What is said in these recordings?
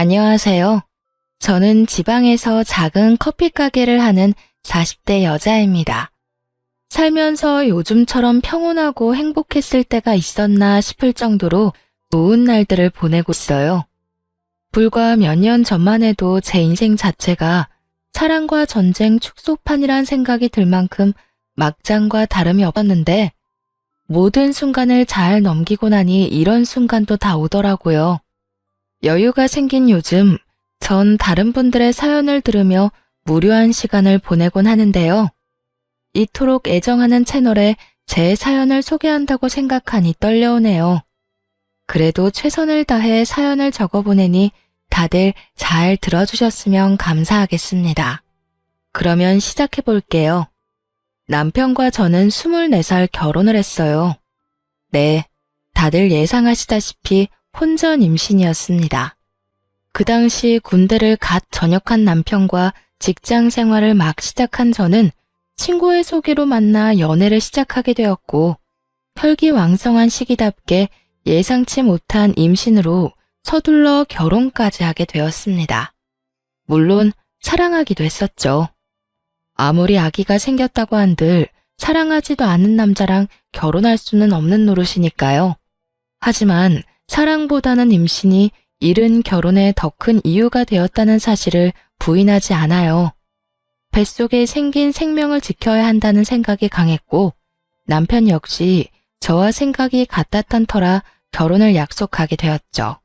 안녕하세요. 저는 지방에서 작은 커피 가게를 하는 40대 여자입니다. 살면서 요즘처럼 평온하고 행복했을 때가 있었나 싶을 정도로 좋은 날들을 보내고 있어요. 불과 몇 년 전만 해도 제 인생 자체가 사랑과 전쟁 축소판이란 생각이 들 만큼 막장과 다름이 없었는데 모든 순간을 잘 넘기고 나니 이런 순간도 다 오더라고요. 여유가 생긴 요즘 전 다른 분들의 사연을 들으며 무료한 시간을 보내곤 하는데요. 이토록 애정하는 채널에 제 사연을 소개한다고 생각하니 떨려오네요. 그래도 최선을 다해 사연을 적어보내니 다들 잘 들어주셨으면 감사하겠습니다. 그러면 시작해볼게요. 남편과 저는 24살 결혼을 했어요. 네, 다들 예상하시다시피 혼전 임신이었습니다. 그 당시 군대를 갓 전역한 남편과 직장 생활을 막 시작한 저는 친구의 소개로 만나 연애를 시작하게 되었고 혈기왕성한 시기답게 예상치 못한 임신으로 서둘러 결혼까지 하게 되었습니다. 물론 사랑하기도 했었죠. 아무리 아기가 생겼다고 한들 사랑하지도 않은 남자랑 결혼할 수는 없는 노릇이니까요. 하지만 사랑보다는 임신이 이른 결혼에 더 큰 이유가 되었다는 사실을 부인하지 않아요. 뱃속에 생긴 생명을 지켜야 한다는 생각이 강했고 남편 역시 저와 생각이 같았던 터라 결혼을 약속하게 되었죠.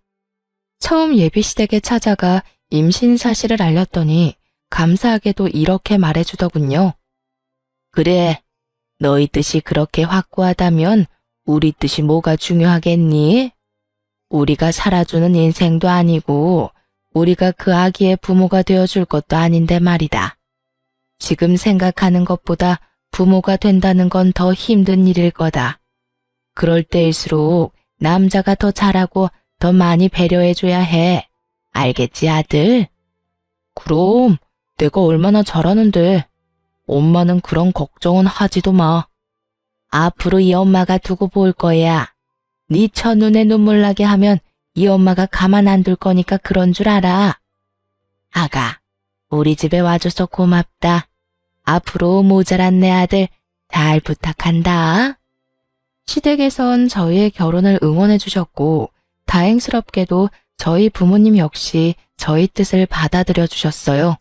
처음 예비시댁에 찾아가 임신 사실을 알렸더니 감사하게도 이렇게 말해주더군요. 그래, 너희 뜻이 그렇게 확고하다면 우리 뜻이 뭐가 중요하겠니? 우리가 살아주는 인생도 아니고 우리가 그 아기의 부모가 되어줄 것도 아닌데 말이다. 지금 생각하는 것보다 부모가 된다는 건 더 힘든 일일 거다. 그럴 때일수록 남자가 더 잘하고 더 많이 배려해줘야 해. 알겠지, 아들? 그럼 내가 얼마나 잘하는데. 엄마는 그런 걱정은 하지도 마. 앞으로 이 엄마가 두고 볼 거야. 네 첫눈에 눈물 나게 하면 이 엄마가 가만 안 둘 거니까 그런 줄 알아. 아가, 우리 집에 와줘서 고맙다. 앞으로 모자란 내 아들 잘 부탁한다. 시댁에선 저희의 결혼을 응원해 주셨고 다행스럽게도 저희 부모님 역시 저희 뜻을 받아들여 주셨어요.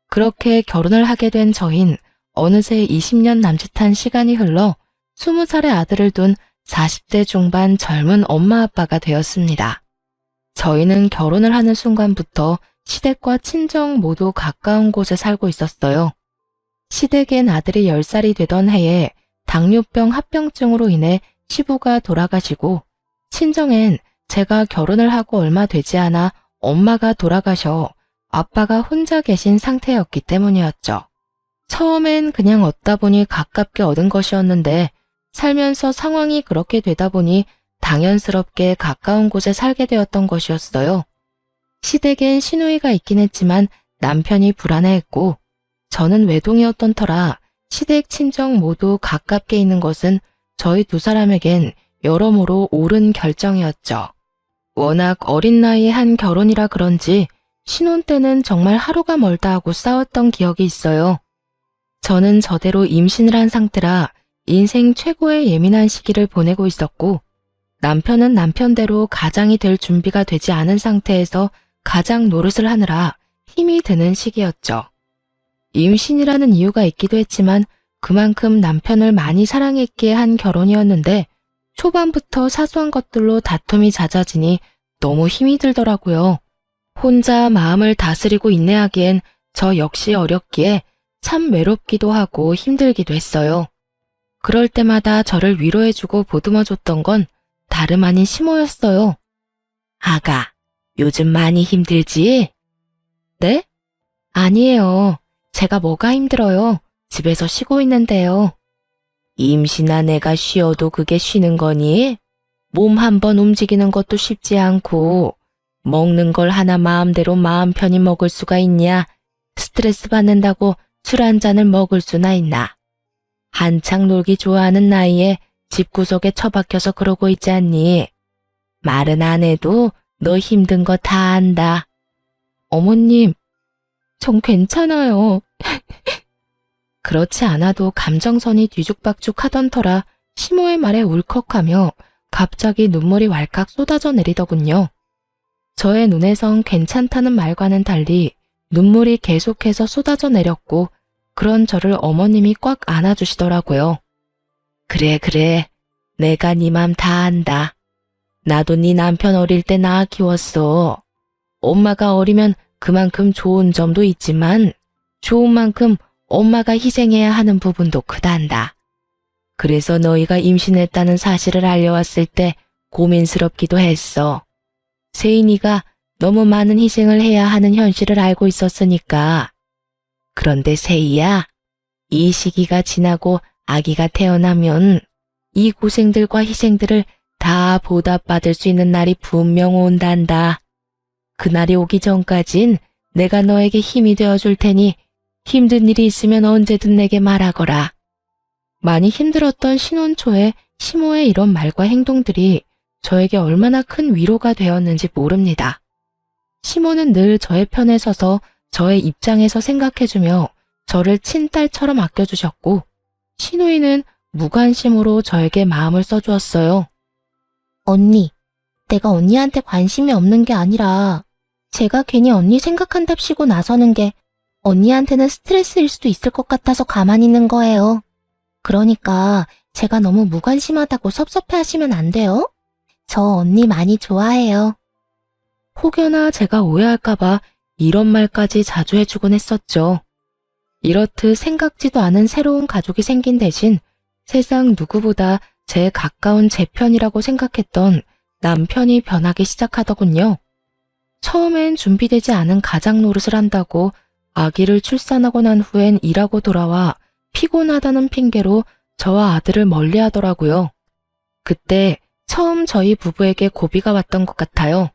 그렇게 결혼을 하게 된 저흰 어느새 20년 남짓한 시간이 흘러 20살의 아들을 둔 40대 중반 젊은 엄마 아빠가 되었습니다. 저희는 결혼을 하는 순간부터 시댁과 친정 모두 가까운 곳에 살고 있었어요. 시댁엔 아들이 10살이 되던 해에 당뇨병 합병증으로 인해 시부가 돌아가시고 친정엔 제가 결혼을 하고 얼마 되지 않아 엄마가 돌아가셔 아빠가 혼자 계신 상태였기 때문이었죠. 처음엔 그냥 얻다 보니 가깝게 얻은 것이었는데 살면서 상황이 그렇게 되다 보니 당연스럽게 가까운 곳에 살게 되었던 것이었어요. 시댁엔 시누이가 있긴 했지만 남편이 불안해했고 저는 외동이었던 터라 시댁 친정 모두 가깝게 있는 것은 저희 두 사람에겐 여러모로 옳은 결정이었죠. 워낙 어린 나이에 한 결혼이라 그런지 신혼 때는 정말 하루가 멀다 하고 싸웠던 기억이 있어요. 저는 저대로 임신을 한 상태라 인생 최고의 예민한 시기를 보내고 있었고 남편은 남편대로 가장이 될 준비가 되지 않은 상태에서 가장 노릇을 하느라 힘이 드는 시기였죠. 임신이라는 이유가 있기도 했지만 그만큼 남편을 많이 사랑했기에 한 결혼이었는데 초반부터 사소한 것들로 다툼이 잦아지니 너무 힘이 들더라고요. 혼자 마음을 다스리고 인내하기엔 저 역시 어렸기에 참 외롭기도 하고 힘들기도 했어요. 그럴 때마다 저를 위로해주고 보듬어줬던 건 다름 아닌 시모였어요. 아가, 요즘 많이 힘들지? 네? 아니에요. 제가 뭐가 힘들어요. 집에서 쉬고 있는데요. 임신한 애가 쉬어도 그게 쉬는 거니? 몸 한번 움직이는 것도 쉽지 않고 먹는 걸 하나 마음대로 마음 편히 먹을 수가 있냐? 스트레스 받는다고 술 한 잔을 먹을 수나 있나? 한창 놀기 좋아하는 나이에 집구석에 처박혀서 그러고 있지 않니? 말은 안 해도 너 힘든 거 다 안다. 어머님, 전 괜찮아요. 그렇지 않아도 감정선이 뒤죽박죽 하던 터라 시모의 말에 울컥하며 갑자기 눈물이 왈칵 쏟아져 내리더군요. 저의 눈에선 괜찮다는 말과는 달리 눈물이 계속해서 쏟아져 내렸고 그런 저를 어머님이 꽉 안아주시더라고요. 그래, 그래. 내가 네 맘 다 안다. 나도 네 남편 어릴 때 낳아 키웠어. 엄마가 어리면 그만큼 좋은 점도 있지만 좋은 만큼 엄마가 희생해야 하는 부분도 크단다. 그래서 너희가 임신했다는 사실을 알려왔을 때 고민스럽기도 했어. 세인이가 너무 많은 희생을 해야 하는 현실을 알고 있었으니까. 그런데 세이야, 이 시기가 지나고 아기가 태어나면 이 고생들과 희생들을 다 보답받을 수 있는 날이 분명 온단다. 그날이 오기 전까진 내가 너에게 힘이 되어줄 테니 힘든 일이 있으면 언제든 내게 말하거라. 많이 힘들었던 신혼 초에 시모의 이런 말과 행동들이 저에게 얼마나 큰 위로가 되었는지 모릅니다. 시모는 늘 저의 편에 서서 저의 입장에서 생각해주며 저를 친딸처럼 아껴주셨고 시누이는 무관심으로 저에게 마음을 써주었어요. 언니, 내가 언니한테 관심이 없는 게 아니라 제가 괜히 언니 생각한답시고 나서는 게 언니한테는 스트레스일 수도 있을 것 같아서 가만히 있는 거예요. 그러니까 제가 너무 무관심하다고 섭섭해하시면 안 돼요. 저 언니 많이 좋아해요. 혹여나 제가 오해할까봐 이런 말까지 자주 해주곤 했었죠. 이렇듯 생각지도 않은 새로운 가족이 생긴 대신 세상 누구보다 제 가까운 제 편이라고 생각했던 남편이 변하기 시작하더군요. 처음엔 준비되지 않은 가장 노릇을 한다고 아기를 출산하고 난 후엔 일하고 돌아와 피곤하다는 핑계로 저와 아들을 멀리하더라고요. 그때 처음 저희 부부에게 고비가 왔던 것 같아요.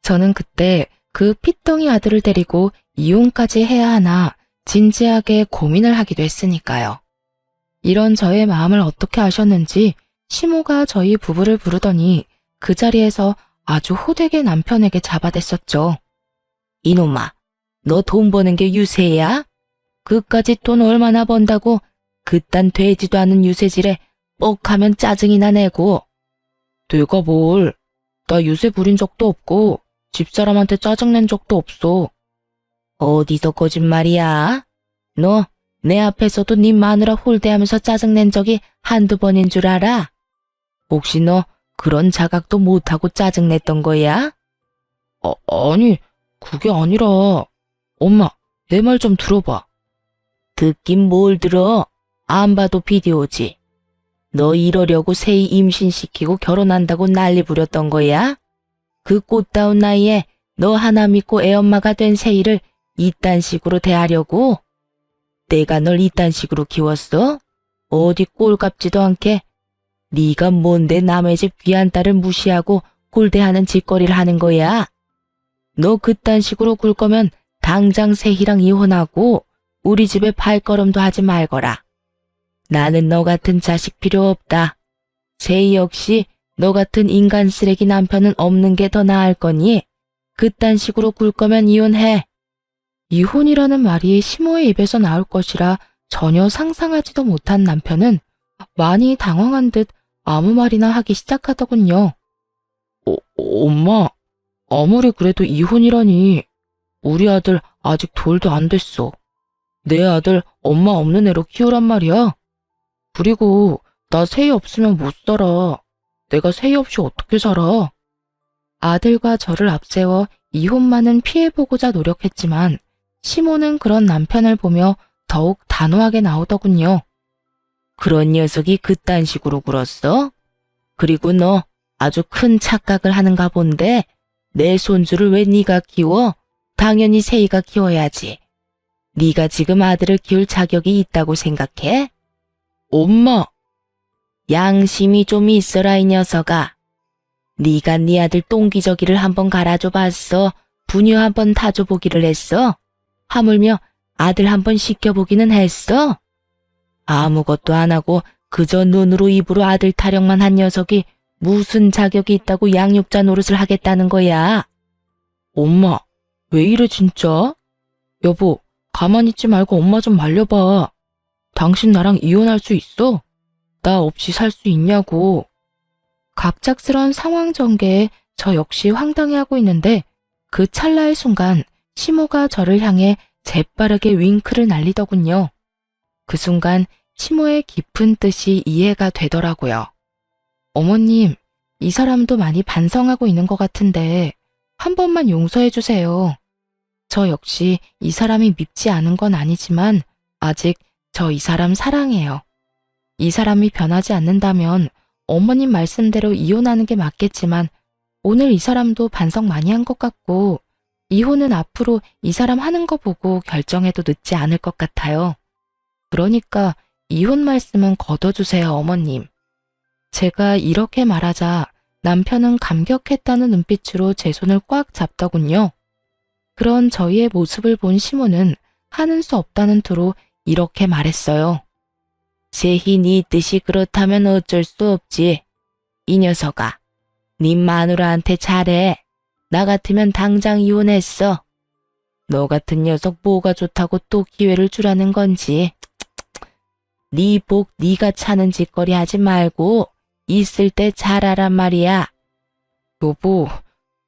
저는 그때 그 핏덩이 아들을 데리고 이혼까지 해야 하나 진지하게 고민을 하기도 했으니까요. 이런 저의 마음을 어떻게 아셨는지 시모가 저희 부부를 부르더니 그 자리에서 아주 호되게 남편에게 잡아댔었죠. 이놈아, 너 돈 버는 게 유세야? 그까짓 돈 얼마나 번다고 그딴 되지도 않은 유세질에 뻑하면 짜증이나 내고. 내가 뭘, 나 유세 부린 적도 없고 집사람한테 짜증낸 적도 없어. 어디서 거짓말이야? 너 내 앞에서도 네 마누라 홀대하면서 짜증낸 적이 한두 번인 줄 알아? 혹시 너 그런 자각도 못하고 짜증냈던 거야? 아니, 그게 아니라. 엄마, 내 말 좀 들어봐. 듣긴 뭘 들어? 안 봐도 비디오지. 너 이러려고 세이 임신시키고 결혼한다고 난리 부렸던 거야? 그 꽃다운 나이에 너 하나 믿고 애엄마가 된 세이를 이딴 식으로 대하려고? 내가 널 이딴 식으로 키웠어? 어디 꼴 같지도 않게. 네가 뭔데 남의 집 귀한 딸을 무시하고 홀대하는 짓거리를 하는 거야? 너 그딴 식으로 굴 거면 당장 세희랑 이혼하고 우리 집에 발걸음도 하지 말거라. 나는 너 같은 자식 필요 없다. 세희 역시 너 같은 인간 쓰레기 남편은 없는 게 더 나을 거니 그딴 식으로 굴 거면 이혼해. 이혼이라는 말이 시모의 입에서 나올 것이라 전혀 상상하지도 못한 남편은 많이 당황한 듯 아무 말이나 하기 시작하더군요. 엄마, 아무리 그래도 이혼이라니. 우리 아들 아직 돌도 안 됐어. 내 아들 엄마 없는 애로 키우란 말이야. 그리고 나 세희 없으면 못 살아. 내가 세희 없이 어떻게 살아? 아들과 저를 앞세워 이혼만은 피해보고자 노력했지만 시모는 그런 남편을 보며 더욱 단호하게 나오더군요. 그런 녀석이 그딴 식으로 굴었어? 그리고 너 아주 큰 착각을 하는가 본데 내 손주를 왜 네가 키워? 당연히 세희가 키워야지. 네가 지금 아들을 키울 자격이 있다고 생각해? 엄마! 양심이 좀 있어라 이 녀석아. 네가 네 아들 똥기저귀를 한번 갈아줘 봤어? 분유 한번 타줘 보기를 했어? 하물며 아들 한번 시켜보기는 했어? 아무것도 안 하고 그저 눈으로 입으로 아들 타령만 한 녀석이 무슨 자격이 있다고 양육자 노릇을 하겠다는 거야? 엄마, 왜 이래 진짜? 여보, 가만히 있지 말고 엄마 좀 말려봐. 당신 나랑 이혼할 수 있어? 나 없이 살 수 있냐고. 갑작스런 상황 전개에 저 역시 황당해하고 있는데 그 찰나의 순간 시모가 저를 향해 재빠르게 윙크를 날리더군요. 그 순간 시모의 깊은 뜻이 이해가 되더라고요. 어머님, 이 사람도 많이 반성하고 있는 것 같은데 한 번만 용서해 주세요. 저 역시 이 사람이 밉지 않은 건 아니지만 아직 저 이 사람 사랑해요. 이 사람이 변하지 않는다면 어머님 말씀대로 이혼하는 게 맞겠지만 오늘 이 사람도 반성 많이 한 것 같고 이혼은 앞으로 이 사람 하는 거 보고 결정해도 늦지 않을 것 같아요. 그러니까 이혼 말씀은 거둬주세요, 어머님. 제가 이렇게 말하자 남편은 감격했다는 눈빛으로 제 손을 꽉 잡더군요. 그런 저희의 모습을 본 시모는 하는 수 없다는 투로 이렇게 말했어요. 세희 네 뜻이 그렇다면 어쩔 수 없지. 이 녀석아, 네 마누라한테 잘해. 나 같으면 당장 이혼했어. 너 같은 녀석 뭐가 좋다고 또 기회를 주라는 건지. 네 복 네가 차는 짓거리 하지 말고 있을 때 잘하란 말이야. 여보,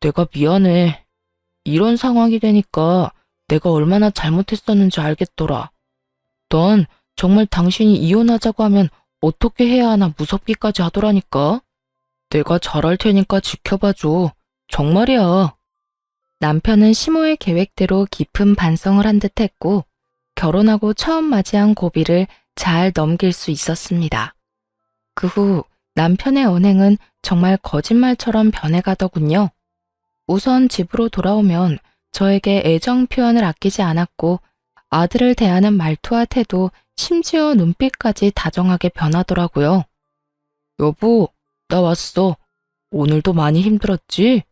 내가 미안해. 이런 상황이 되니까 내가 얼마나 잘못했었는지 알겠더라. 넌 정말 당신이 이혼하자고 하면 어떻게 해야 하나 무섭기까지 하더라니까. 내가 잘할 테니까 지켜봐줘. 정말이야. 남편은 시모의 계획대로 깊은 반성을 한 듯 했고 결혼하고 처음 맞이한 고비를 잘 넘길 수 있었습니다. 그 후 남편의 언행은 정말 거짓말처럼 변해가더군요. 우선 집으로 돌아오면 저에게 애정 표현을 아끼지 않았고 아들을 대하는 말투와 태도, 심지어 눈빛까지 다정하게 변하더라고요. 여보, 나 왔어. 오늘도 많이 힘들었지?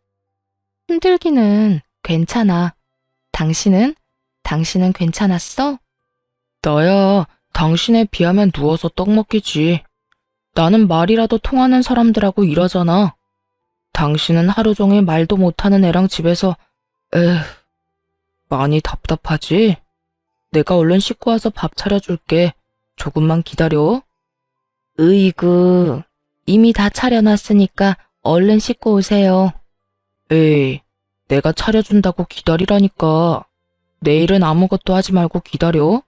힘들기는 괜찮아. 당신은? 당신은 괜찮았어? 나야 당신에 비하면 누워서 떡 먹기지. 나는 말이라도 통하는 사람들하고 일하잖아. 당신은 하루 종일 말도 못하는 애랑 집에서 에휴, 많이 답답하지? 내가 얼른 씻고 와서 밥 차려줄게. 조금만 기다려. 으이구, 이미 다 차려놨으니까 얼른 씻고 오세요. 에이, 내가 차려준다고 기다리라니까. 내일은 아무것도 하지 말고 기다려.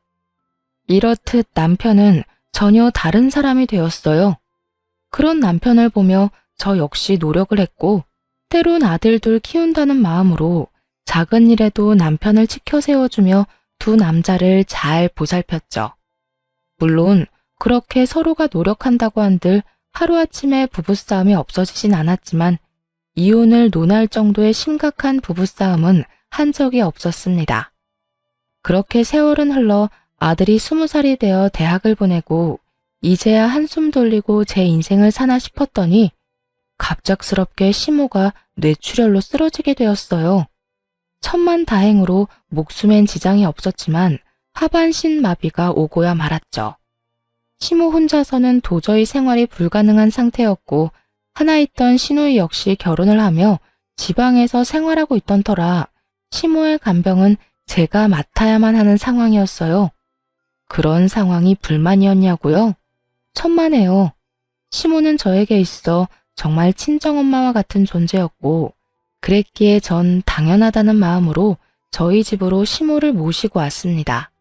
이렇듯 남편은 전혀 다른 사람이 되었어요. 그런 남편을 보며 저 역시 노력을 했고 때론 아들 둘 키운다는 마음으로 작은 일에도 남편을 지켜 세워주며 두 남자를 잘 보살폈죠. 물론 그렇게 서로가 노력한다고 한들 하루아침에 부부싸움이 없어지진 않았지만 이혼을 논할 정도의 심각한 부부싸움은 한 적이 없었습니다. 그렇게 세월은 흘러 아들이 20살이 되어 대학을 보내고 이제야 한숨 돌리고 제 인생을 사나 싶었더니 갑작스럽게 시모가 뇌출혈로 쓰러지게 되었어요. 천만다행으로 목숨엔 지장이 없었지만 하반신 마비가 오고야 말았죠. 시모 혼자서는 도저히 생활이 불가능한 상태였고 하나 있던 시누이 역시 결혼을 하며 지방에서 생활하고 있던 터라 시모의 간병은 제가 맡아야만 하는 상황이었어요. 그런 상황이 불만이었냐고요? 천만에요. 시모는 저에게 있어 정말 친정엄마와 같은 존재였고 그랬기에 전 당연하다는 마음으로 저희 집으로 시모를 모시고 왔습니다.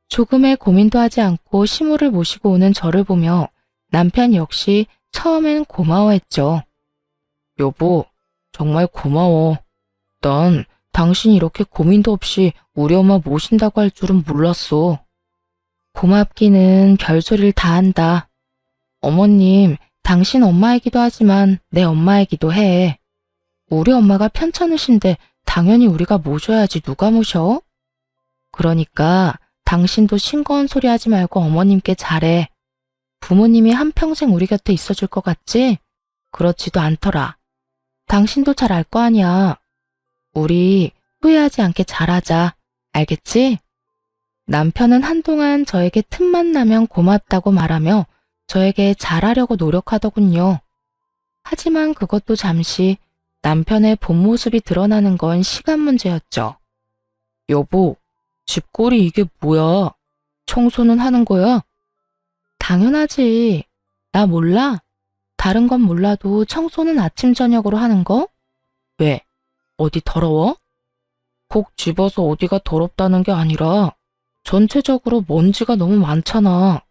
조금의 고민도 하지 않고 시모를 모시고 오는 저를 보며 남편 역시 처음엔 고마워했죠. 여보, 정말 고마워. 난 당신이 이렇게 고민도 없이 우리 엄마 모신다고 할 줄은 몰랐어. 고맙기는 별소리를 다 한다. 어머님, 당신 엄마이기도 하지만 내 엄마이기도 해. 우리 엄마가 편찮으신데 당연히 우리가 모셔야지 누가 모셔? 그러니까 당신도 싱거운 소리 하지 말고 어머님께 잘해. 부모님이 한평생 우리 곁에 있어줄 것 같지? 그렇지도 않더라. 당신도 잘 알 거 아니야. 우리 후회하지 않게 잘하자. 알겠지? 남편은 한동안 저에게 틈만 나면 고맙다고 말하며 저에게 잘하려고 노력하더군요. 하지만 그것도 잠시 남편의 본 모습이 드러나는 건 시간 문제였죠. 여보, 집골이 이게 뭐야? 청소는 하는 거야? 당연하지. 나 몰라? 다른 건 몰라도 청소는 아침 저녁으로 하는 거? 왜? 어디 더러워? 콕 집어서 어디가 더럽다는 게 아니라 전체적으로 먼지가 너무 많잖아.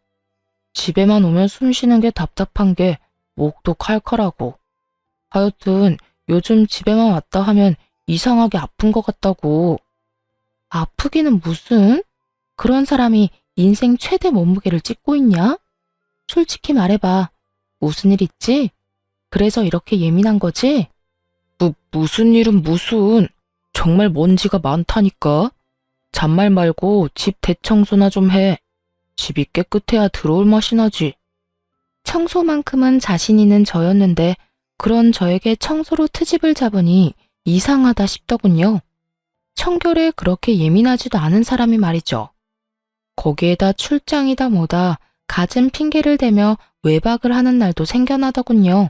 집에만 오면 숨 쉬는 게 답답한 게 목도 칼칼하고. 하여튼 요즘 집에만 왔다 하면 이상하게 아픈 것 같다고. 아프기는 무슨? 그런 사람이 인생 최대 몸무게를 찢고 있냐? 솔직히 말해봐. 무슨 일 있지? 그래서 이렇게 예민한 거지? 무슨 일은 무슨. 정말 먼지가 많다니까. 잔말 말고 집 대청소나 좀 해. 집이 깨끗해야 들어올 맛이 나지. 청소만큼은 자신 있는 저였는데 그런 저에게 청소로 트집을 잡으니 이상하다 싶더군요. 청결에 그렇게 예민하지도 않은 사람이 말이죠. 거기에다 출장이다 뭐다 갖은 핑계를 대며 외박을 하는 날도 생겨나더군요.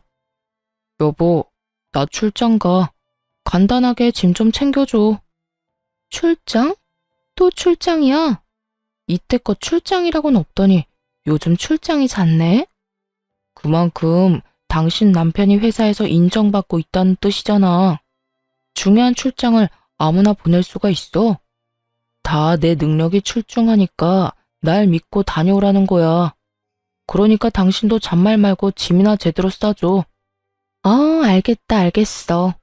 여보, 나 출장 가. 간단하게 짐 좀 챙겨줘. 출장? 또 출장이야? 이때껏 출장이라고는 없더니 요즘 출장이 잦네? 그만큼 당신 남편이 회사에서 인정받고 있다는 뜻이잖아. 중요한 출장을 아무나 보낼 수가 있어? 다 내 능력이 출중하니까 날 믿고 다녀오라는 거야. 그러니까 당신도 잔말 말고 짐이나 제대로 싸줘. 알겠다, 알겠어.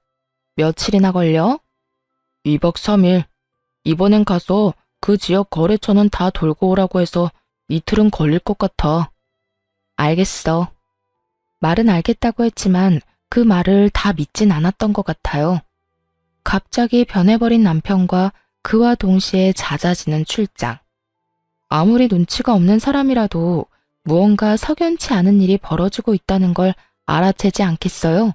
며칠이나 걸려? 2박 3일. 이번엔 가서 그 지역 거래처는 다 돌고 오라고 해서 이틀은 걸릴 것 같아. 알겠어. 말은 알겠다고 했지만 그 말을 다 믿진 않았던 것 같아요. 갑자기 변해버린 남편과 그와 동시에 잦아지는 출장. 아무리 눈치가 없는 사람이라도 무언가 석연치 않은 일이 벌어지고 있다는 걸 알아채지 않겠어요?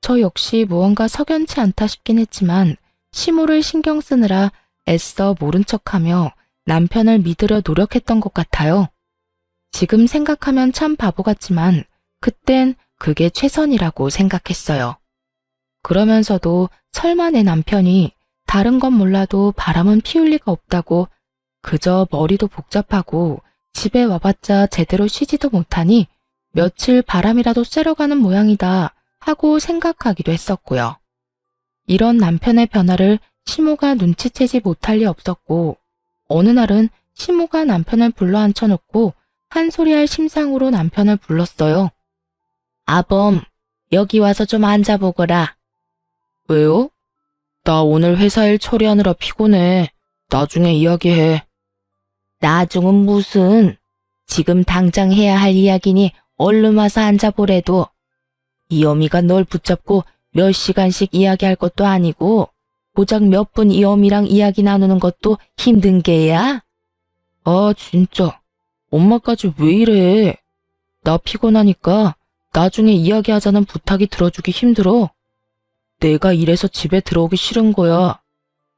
저 역시 무언가 석연치 않다 싶긴 했지만 시모를 신경 쓰느라 애써 모른 척하며 남편을 믿으려 노력했던 것 같아요. 지금 생각하면 참 바보 같지만 그땐 그게 최선이라고 생각했어요. 그러면서도 설마 내 남편이 다른 건 몰라도 바람은 피울 리가 없다고 그저 머리도 복잡하고 집에 와봤자 제대로 쉬지도 못하니 며칠 바람이라도 쐬러 가는 모양이다 하고 생각하기도 했었고요. 이런 남편의 변화를 시모가 눈치채지 못할 리 없었고 어느 날은 시모가 남편을 불러 앉혀놓고 한 소리할 심상으로 남편을 불렀어요. 아범, 여기 와서 좀 앉아보거라. 왜요? 나 오늘 회사 일 처리하느라 피곤해. 나중에 이야기해. 나중은 무슨? 지금 당장 해야 할 이야기니 얼른 와서 앉아보래도. 이 어미가 널 붙잡고 몇 시간씩 이야기할 것도 아니고 고작 몇 분 이 어미랑 이야기 나누는 것도 힘든 게야? 아, 진짜. 엄마까지 왜 이래? 나 피곤하니까 나중에 이야기하자는 부탁이 들어주기 힘들어. 내가 이래서 집에 들어오기 싫은 거야.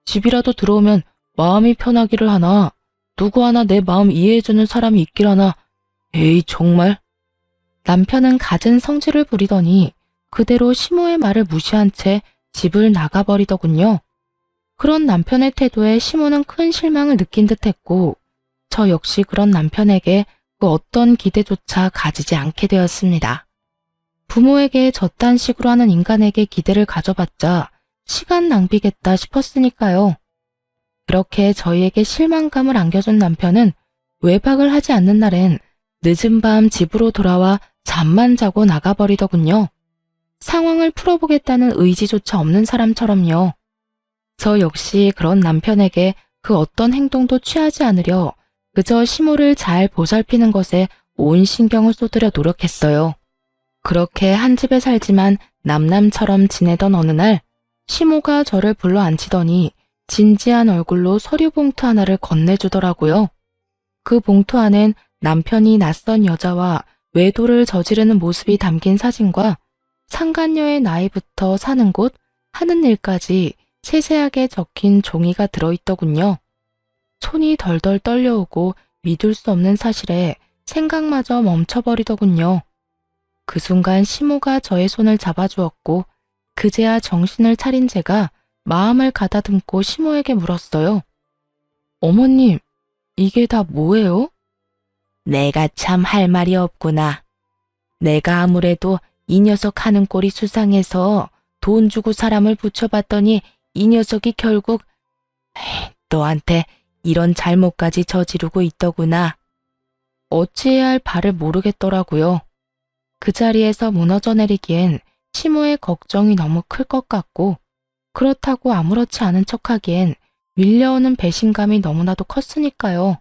집이라도 들어오면 마음이 편하기를 하나, 누구 하나 내 마음 이해해주는 사람이 있길 하나. 에이, 정말. 남편은 갖은 성질을 부리더니 그대로 시모의 말을 무시한 채 집을 나가버리더군요. 그런 남편의 태도에 시모는 큰 실망을 느낀 듯했고 저 역시 그런 남편에게 그 어떤 기대조차 가지지 않게 되었습니다. 부모에게 저딴 식으로 하는 인간에게 기대를 가져봤자 시간 낭비겠다 싶었으니까요. 그렇게 저희에게 실망감을 안겨준 남편은 외박을 하지 않는 날엔 늦은 밤 집으로 돌아와 잠만 자고 나가버리더군요. 상황을 풀어보겠다는 의지조차 없는 사람처럼요. 저 역시 그런 남편에게 그 어떤 행동도 취하지 않으려 그저 시모를 잘 보살피는 것에 온 신경을 쏟으려 노력했어요. 그렇게 한 집에 살지만 남남처럼 지내던 어느 날 시모가 저를 불러 앉히더니 진지한 얼굴로 서류 봉투 하나를 건네주더라고요. 그 봉투 안엔 남편이 낯선 여자와 외도를 저지르는 모습이 담긴 사진과 상간녀의 나이부터 사는 곳, 하는 일까지 세세하게 적힌 종이가 들어있더군요. 손이 덜덜 떨려오고 믿을 수 없는 사실에 생각마저 멈춰버리더군요. 그 순간 시모가 저의 손을 잡아주었고 그제야 정신을 차린 제가 마음을 가다듬고 시모에게 물었어요. 어머님, 이게 다 뭐예요? 내가 참 할 말이 없구나. 내가 아무래도 이 녀석 하는 꼴이 수상해서 돈 주고 사람을 붙여봤더니 이 녀석이 결국 너한테 이런 잘못까지 저지르고 있더구나. 어찌해야 할 바를 모르겠더라고요. 그 자리에서 무너져 내리기엔 시모의 걱정이 너무 클 것 같고 그렇다고 아무렇지 않은 척하기엔 밀려오는 배신감이 너무나도 컸으니까요.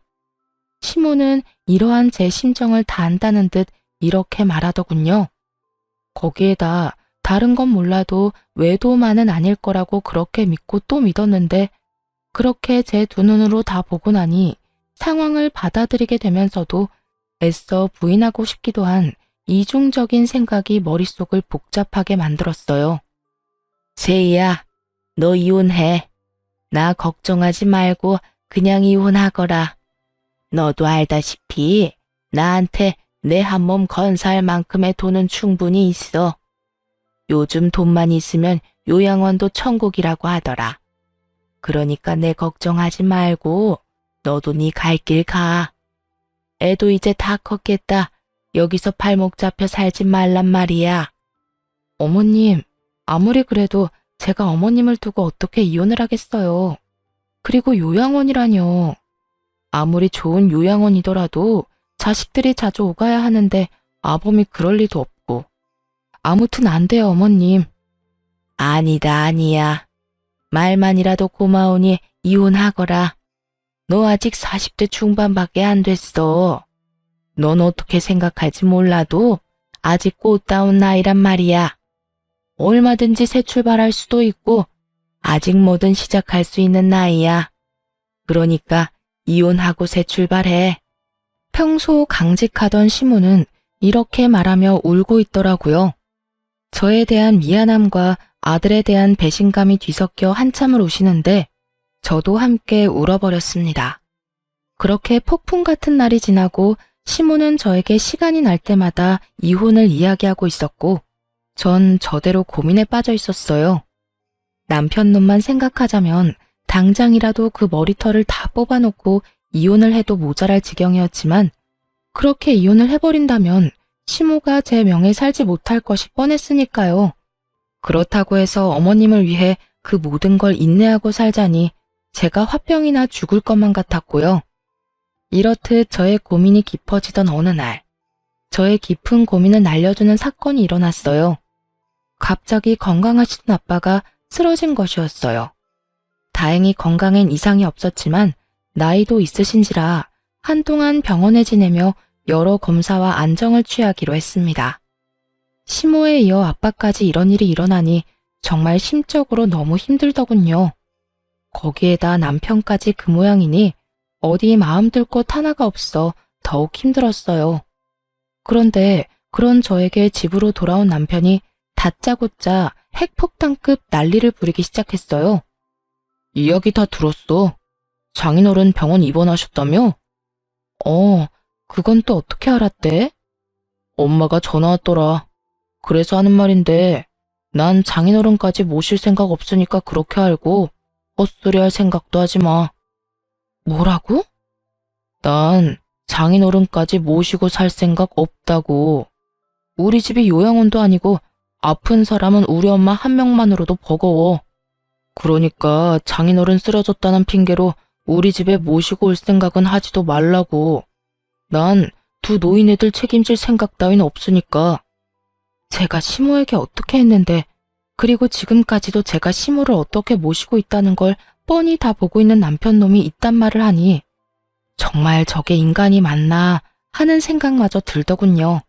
시모는 이러한 제 심정을 다 안다는 듯 이렇게 말하더군요. 거기에다 다른 건 몰라도 외도만은 아닐 거라고 그렇게 믿고 또 믿었는데 그렇게 제 두 눈으로 다 보고 나니 상황을 받아들이게 되면서도 애써 부인하고 싶기도 한 이중적인 생각이 머릿속을 복잡하게 만들었어요. 제이야, 너 이혼해. 나 걱정하지 말고 그냥 이혼하거라. 너도 알다시피 나한테 내 한 몸 건사할 만큼의 돈은 충분히 있어. 요즘 돈만 있으면 요양원도 천국이라고 하더라. 그러니까 내 걱정하지 말고 너도 네 갈 길 가. 애도 이제 다 컸겠다. 여기서 발목 잡혀 살지 말란 말이야. 어머님, 아무리 그래도 제가 어머님을 두고 어떻게 이혼을 하겠어요. 그리고 요양원이라뇨. 아무리 좋은 요양원이더라도 자식들이 자주 오가야 하는데 아범이 그럴 리도 없고. 아무튼 안 돼요, 어머님. 아니다, 아니야. 말만이라도 고마우니 이혼하거라. 너 아직 40대 중반밖에 안 됐어. 넌 어떻게 생각할지 몰라도 아직 꽃다운 나이란 말이야. 얼마든지 새 출발할 수도 있고 아직 뭐든 시작할 수 있는 나이야. 그러니까 이혼하고 새 출발해. 평소 강직하던 시모는 이렇게 말하며 울고 있더라고요. 저에 대한 미안함과 아들에 대한 배신감이 뒤섞여 한참을 우시는데 저도 함께 울어버렸습니다. 그렇게 폭풍 같은 날이 지나고 시모는 저에게 시간이 날 때마다 이혼을 이야기하고 있었고 전 저대로 고민에 빠져 있었어요. 남편 놈만 생각하자면 당장이라도 그 머리털을 다 뽑아놓고 이혼을 해도 모자랄 지경이었지만 그렇게 이혼을 해버린다면 시모가 제 명에 살지 못할 것이 뻔했으니까요. 그렇다고 해서 어머님을 위해 그 모든 걸 인내하고 살자니 제가 화병이나 죽을 것만 같았고요. 이렇듯 저의 고민이 깊어지던 어느 날, 저의 깊은 고민을 날려주는 사건이 일어났어요. 갑자기 건강하시던 아빠가 쓰러진 것이었어요. 다행히 건강엔 이상이 없었지만 나이도 있으신지라 한동안 병원에 지내며 여러 검사와 안정을 취하기로 했습니다. 시모에 이어 아빠까지 이런 일이 일어나니 정말 심적으로 너무 힘들더군요. 거기에다 남편까지 그 모양이니 어디 마음 들 곳 하나가 없어 더욱 힘들었어요. 그런데 그런 저에게 집으로 돌아온 남편이 다짜고짜 핵폭탄급 난리를 부리기 시작했어요. 이야기 다 들었어. 장인어른 병원 입원하셨다며? 그건 또 어떻게 알았대? 엄마가 전화 왔더라. 그래서 하는 말인데 난 장인어른까지 모실 생각 없으니까 그렇게 알고 헛소리 할 생각도 하지 마. 뭐라고? 난 장인어른까지 모시고 살 생각 없다고. 우리 집이 요양원도 아니고 아픈 사람은 우리 엄마 한 명만으로도 버거워. 그러니까 장인어른 쓰러졌다는 핑계로 우리 집에 모시고 올 생각은 하지도 말라고. 난 두 노인애들 책임질 생각 따윈 없으니까. 제가 시모에게 어떻게 했는데, 그리고 지금까지도 제가 시모를 어떻게 모시고 있다는 걸 뻔히 다 보고 있는 남편놈이 있단 말을 하니 정말 저게 인간이 맞나 하는 생각마저 들더군요.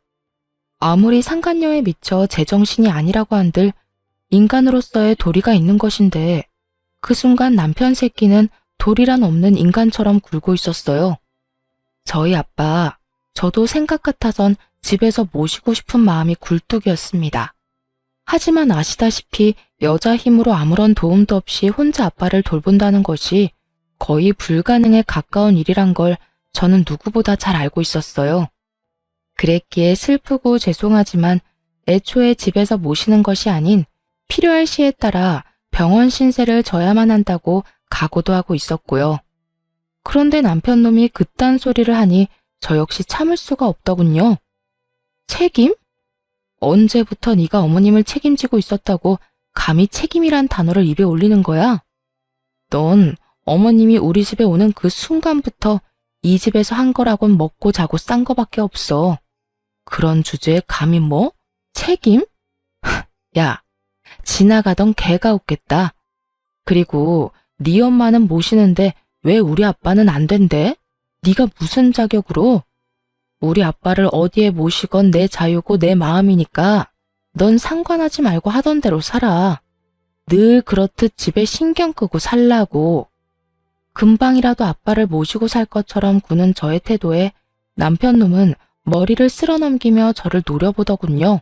아무리 상간녀에 미쳐 제정신이 아니라고 한들 인간으로서의 도리가 있는 것인데 그 순간 남편 새끼는 도리란 없는 인간처럼 굴고 있었어요. 저희 아빠, 저도 생각 같아선 집에서 모시고 싶은 마음이 굴뚝이었습니다. 하지만 아시다시피 여자 힘으로 아무런 도움도 없이 혼자 아빠를 돌본다는 것이 거의 불가능에 가까운 일이란 걸 저는 누구보다 잘 알고 있었어요. 그랬기에 슬프고 죄송하지만 애초에 집에서 모시는 것이 아닌 필요할 시에 따라 병원 신세를 져야만 한다고 각오도 하고 있었고요. 그런데 남편 놈이 그딴 소리를 하니 저 역시 참을 수가 없더군요. 책임? 언제부터 네가 어머님을 책임지고 있었다고 감히 책임이란 단어를 입에 올리는 거야? 넌 어머님이 우리 집에 오는 그 순간부터 이 집에서 한 거라곤 먹고 자고 싼 거밖에 없어. 그런 주제에 감히 뭐? 책임? 야, 지나가던 개가 웃겠다. 그리고 네 엄마는 모시는데 왜 우리 아빠는 안 된대? 네가 무슨 자격으로? 우리 아빠를 어디에 모시건 내 자유고 내 마음이니까 넌 상관하지 말고 하던 대로 살아. 늘 그렇듯 집에 신경 끄고 살라고. 금방이라도 아빠를 모시고 살 것처럼 구는 저의 태도에 남편 놈은 머리를 쓸어넘기며 저를 노려보더군요.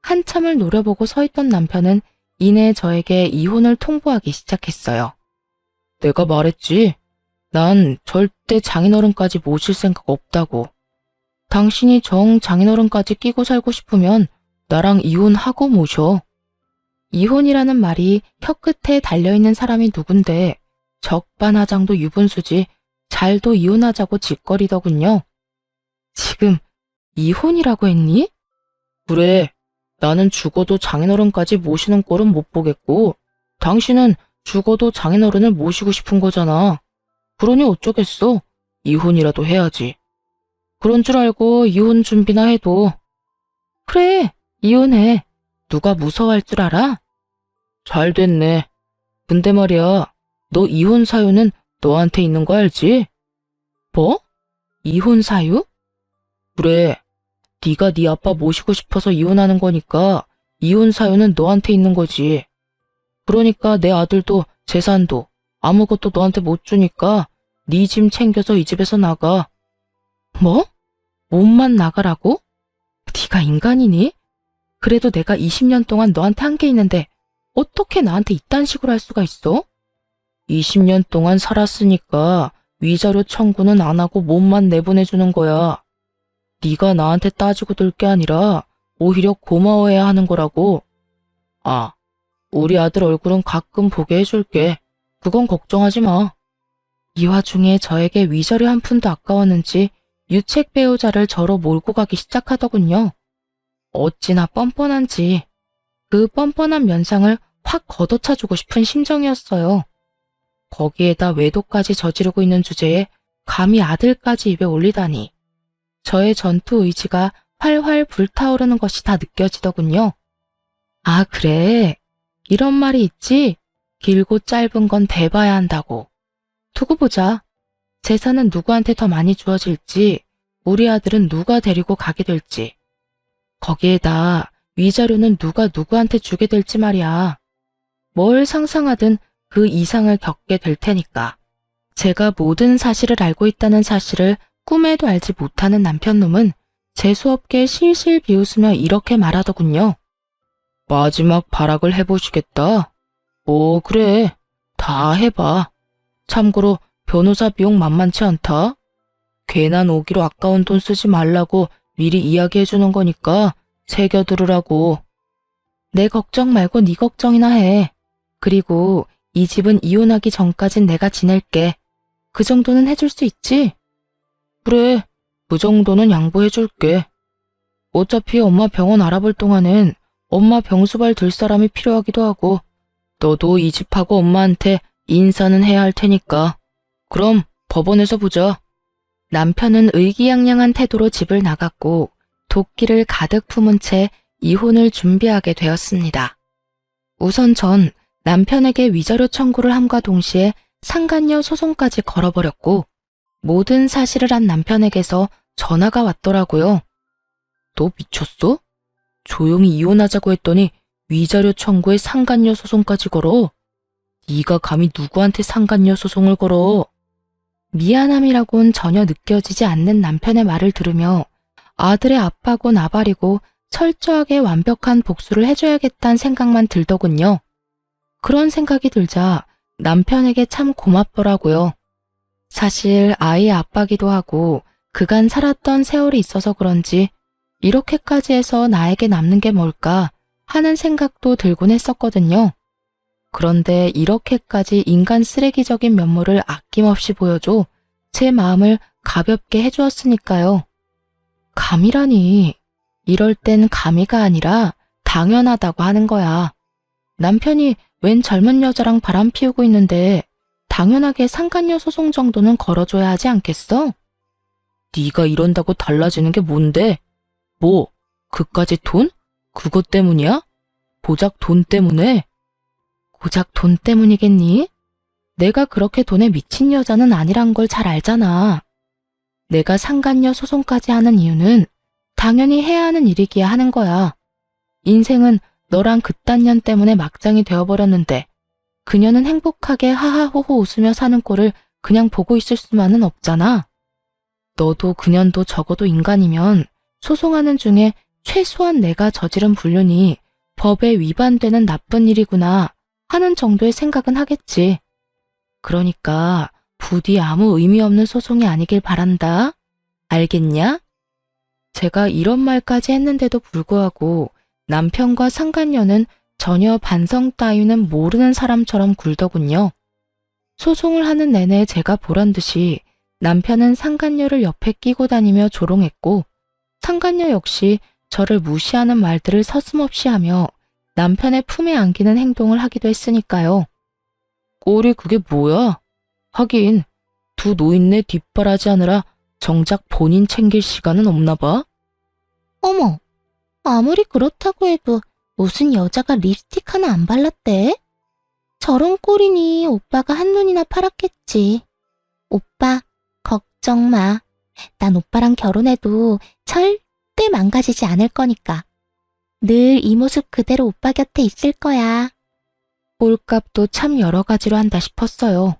한참을 노려보고 서 있던 남편은 이내 저에게 이혼을 통보하기 시작했어요. 내가 말했지. 난 절대 장인어른까지 모실 생각 없다고. 당신이 정 장인어른까지 끼고 살고 싶으면 나랑 이혼하고 모셔. 이혼이라는 말이 혀끝에 달려있는 사람이 누군데 적반하장도 유분수지 잘도 이혼하자고 짓거리더군요. 지금 이혼이라고 했니? 그래, 나는 죽어도 장인어른까지 모시는 꼴은 못 보겠고 당신은 죽어도 장인어른을 모시고 싶은 거잖아. 그러니 어쩌겠어. 이혼이라도 해야지. 그런 줄 알고 이혼 준비나 해도. 그래, 이혼해. 누가 무서워할 줄 알아? 잘 됐네. 근데 말이야, 너 이혼 사유는 너한테 있는 거 알지? 뭐? 이혼 사유? 그래, 네가 네 아빠 모시고 싶어서 이혼하는 거니까 이혼 사유는 너한테 있는 거지. 그러니까 내 아들도 재산도 아무것도 너한테 못 주니까 네 짐 챙겨서 이 집에서 나가. 뭐? 몸만 나가라고? 네가 인간이니? 그래도 내가 20년 동안 너한테 한 게 있는데 어떻게 나한테 이딴 식으로 할 수가 있어? 20년 동안 살았으니까 위자료 청구는 안 하고 몸만 내보내주는 거야. 네가 나한테 따지고 들 게 아니라 오히려 고마워해야 하는 거라고. 아, 우리 아들 얼굴은 가끔 보게 해줄게. 그건 걱정하지 마. 이 와중에 저에게 위자료 한 푼도 아까웠는지 유책 배우자를 저로 몰고 가기 시작하더군요. 어찌나 뻔뻔한지 그 뻔뻔한 면상을 확 걷어차주고 싶은 심정이었어요. 거기에다 외도까지 저지르고 있는 주제에 감히 아들까지 입에 올리다니. 저의 전투 의지가 활활 불타오르는 것이 다 느껴지더군요. 아, 그래. 이런 말이 있지. 길고 짧은 건 대봐야 한다고. 두고 보자. 재산은 누구한테 더 많이 주어질지, 우리 아들은 누가 데리고 가게 될지. 거기에다 위자료는 누가 누구한테 주게 될지 말이야. 뭘 상상하든 그 이상을 겪게 될 테니까. 제가 모든 사실을 알고 있다는 사실을 꿈에도 알지 못하는 남편놈은 재수없게 실실 비웃으며 이렇게 말하더군요. 마지막 발악을 해보시겠다. 오, 그래. 다 해봐. 참고로 변호사 비용 만만치 않다. 괜한 오기로 아까운 돈 쓰지 말라고 미리 이야기해주는 거니까 새겨들으라고. 내 걱정 말고 네 걱정이나 해. 그리고 이 집은 이혼하기 전까진 내가 지낼게. 그 정도는 해줄 수 있지? 그래, 그 정도는 양보해줄게. 어차피 엄마 병원 알아볼 동안은 엄마 병수발 들 사람이 필요하기도 하고 너도 이 집하고 엄마한테 인사는 해야 할 테니까. 그럼 법원에서 보자. 남편은 의기양양한 태도로 집을 나갔고 도끼를 가득 품은 채 이혼을 준비하게 되었습니다. 우선 전 남편에게 위자료 청구를 함과 동시에 상간녀 소송까지 걸어버렸고 모든 사실을 한 남편에게서 전화가 왔더라고요. 너 미쳤어? 조용히 이혼하자고 했더니 위자료 청구에 상간녀 소송까지 걸어? 네가 감히 누구한테 상간녀 소송을 걸어? 미안함이라곤 전혀 느껴지지 않는 남편의 말을 들으며 아들의 아빠고 나발이고 철저하게 완벽한 복수를 해줘야겠다는 생각만 들더군요. 그런 생각이 들자 남편에게 참 고맙더라고요. 사실 아이의 아빠기도 하고 그간 살았던 세월이 있어서 그런지 이렇게까지 해서 나에게 남는 게 뭘까 하는 생각도 들곤 했었거든요. 그런데 이렇게까지 인간 쓰레기적인 면모를 아낌없이 보여줘 제 마음을 가볍게 해주었으니까요. 감이라니. 이럴 땐 감이가 아니라 당연하다고 하는 거야. 남편이 웬 젊은 여자랑 바람 피우고 있는데 당연하게 상간녀 소송 정도는 걸어줘야 하지 않겠어? 네가 이런다고 달라지는 게 뭔데? 뭐, 그까짓 돈? 그것 때문이야? 고작 돈 때문에? 고작 돈 때문이겠니? 내가 그렇게 돈에 미친 여자는 아니란 걸 잘 알잖아. 내가 상간녀 소송까지 하는 이유는 당연히 해야 하는 일이기야 하는 거야. 인생은 너랑 그딴 년 때문에 막장이 되어버렸는데 그녀는 행복하게 하하호호 웃으며 사는 꼴을 그냥 보고 있을 수만은 없잖아. 너도 그년도 적어도 인간이면 소송하는 중에 최소한 내가 저지른 불륜이 법에 위반되는 나쁜 일이구나 하는 정도의 생각은 하겠지. 그러니까 부디 아무 의미 없는 소송이 아니길 바란다. 알겠냐? 제가 이런 말까지 했는데도 불구하고 남편과 상간녀는 전혀 반성 따위는 모르는 사람처럼 굴더군요. 소송을 하는 내내 제가 보란 듯이 남편은 상간녀를 옆에 끼고 다니며 조롱했고 상간녀 역시 저를 무시하는 말들을 서슴없이 하며 남편의 품에 안기는 행동을 하기도 했으니까요. 꼴이 그게 뭐야? 하긴 두 노인네 뒷바라지 하느라 정작 본인 챙길 시간은 없나 봐. 어머, 아무리 그렇다고 해도 무슨 여자가 립스틱 하나 안 발랐대? 저런 꼴이니 오빠가 한눈이나 팔았겠지. 오빠, 걱정 마. 난 오빠랑 결혼해도 절대 망가지지 않을 거니까. 늘 이 모습 그대로 오빠 곁에 있을 거야. 꼴값도 참 여러 가지로 한다 싶었어요.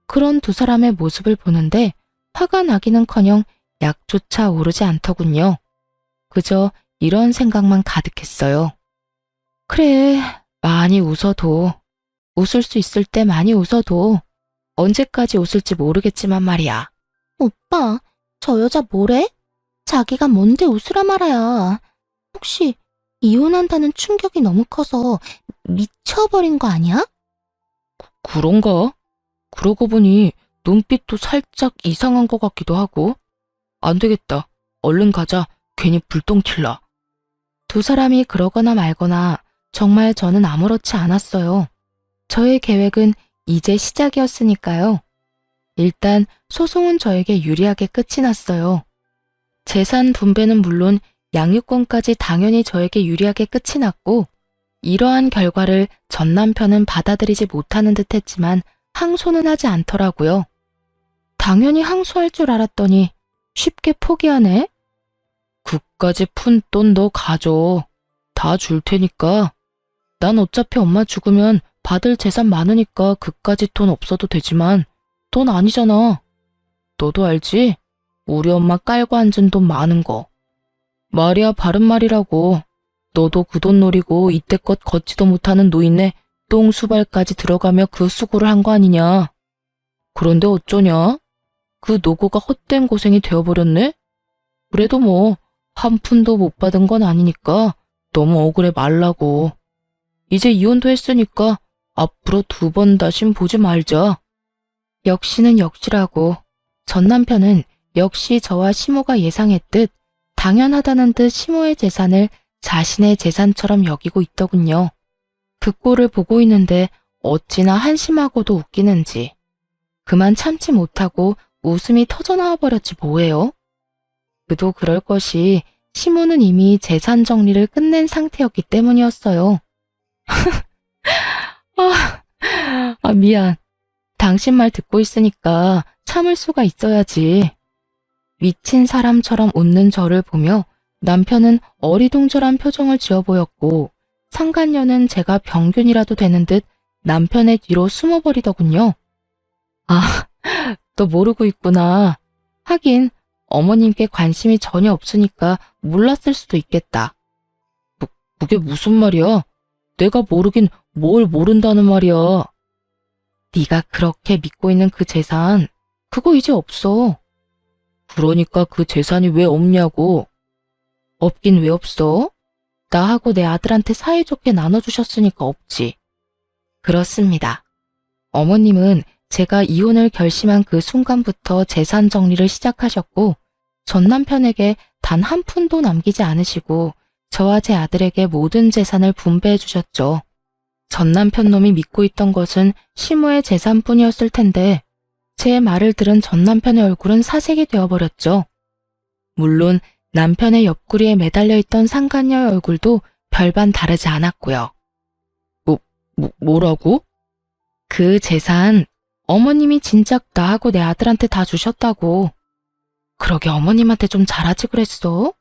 그런 두 사람의 모습을 보는데 화가 나기는커녕 약조차 오르지 않더군요. 그저 이런 생각만 가득했어요. 그래, 많이 웃어도, 웃을 수 있을 때 많이 웃어도 언제까지 웃을지 모르겠지만 말이야. 오빠, 저 여자 뭐래? 자기가 뭔데 웃으라 말아야. 혹시 이혼한다는 충격이 너무 커서 미쳐버린 거 아니야? 그런가? 그러고 보니 눈빛도 살짝 이상한 것 같기도 하고. 안 되겠다. 얼른 가자. 괜히 불똥칠라. 두 사람이 그러거나 말거나 정말 저는 아무렇지 않았어요. 저의 계획은 이제 시작이었으니까요. 일단 소송은 저에게 유리하게 끝이 났어요. 재산 분배는 물론 양육권까지 당연히 저에게 유리하게 끝이 났고 이러한 결과를 전 남편은 받아들이지 못하는 듯 했지만 항소는 하지 않더라고요. 당연히 항소할 줄 알았더니 쉽게 포기하네. 그까지 푼 돈 너 가져. 다 줄 테니까. 난 어차피 엄마 죽으면 받을 재산 많으니까 그까지 돈 없어도 되지만 돈 아니잖아. 너도 알지? 우리 엄마 깔고 앉은 돈 많은 거. 말이야 바른 말이라고. 너도 그 돈 노리고 이때껏 걷지도 못하는 노인네 똥수발까지 들어가며 그 수고를 한 거 아니냐. 그런데 어쩌냐? 그 노고가 헛된 고생이 되어버렸네? 그래도 뭐 한 푼도 못 받은 건 아니니까 너무 억울해 말라고. 이제 이혼도 했으니까 앞으로 두 번 다신 보지 말자. 역시는 역시라고. 전 남편은 역시 저와 시모가 예상했듯 당연하다는 듯 시모의 재산을 자신의 재산처럼 여기고 있더군요. 그 꼴을 보고 있는데 어찌나 한심하고도 웃기는지. 그만 참지 못하고 웃음이 터져나와 버렸지 뭐예요? 그도 그럴 것이 시모는 이미 재산 정리를 끝낸 상태였기 때문이었어요. 미안. 당신 말 듣고 있으니까 참을 수가 있어야지. 미친 사람처럼 웃는 저를 보며 남편은 어리둥절한 표정을 지어 보였고 상간녀는 제가 병균이라도 되는 듯 남편의 뒤로 숨어버리더군요. 너 모르고 있구나. 하긴 어머님께 관심이 전혀 없으니까 몰랐을 수도 있겠다. 그게 무슨 말이야? 내가 모르긴 뭘 모른다는 말이야. 네가 그렇게 믿고 있는 그 재산, 그거 이제 없어. 그러니까 그 재산이 왜 없냐고. 없긴 왜 없어? 나하고 내 아들한테 사이좋게 나눠주셨으니까 없지. 그렇습니다. 어머님은 제가 이혼을 결심한 그 순간부터 재산 정리를 시작하셨고 전 남편에게 단 한 푼도 남기지 않으시고 저와 제 아들에게 모든 재산을 분배해 주셨죠. 전 남편 놈이 믿고 있던 것은 시모의 재산뿐이었을 텐데 제 말을 들은 전 남편의 얼굴은 사색이 되어버렸죠. 물론 남편의 옆구리에 매달려 있던 상간녀의 얼굴도 별반 다르지 않았고요. 뭐라고? 그 재산 어머님이 진작 나하고 내 아들한테 다 주셨다고. 그러게 어머님한테 좀 잘하지 그랬어.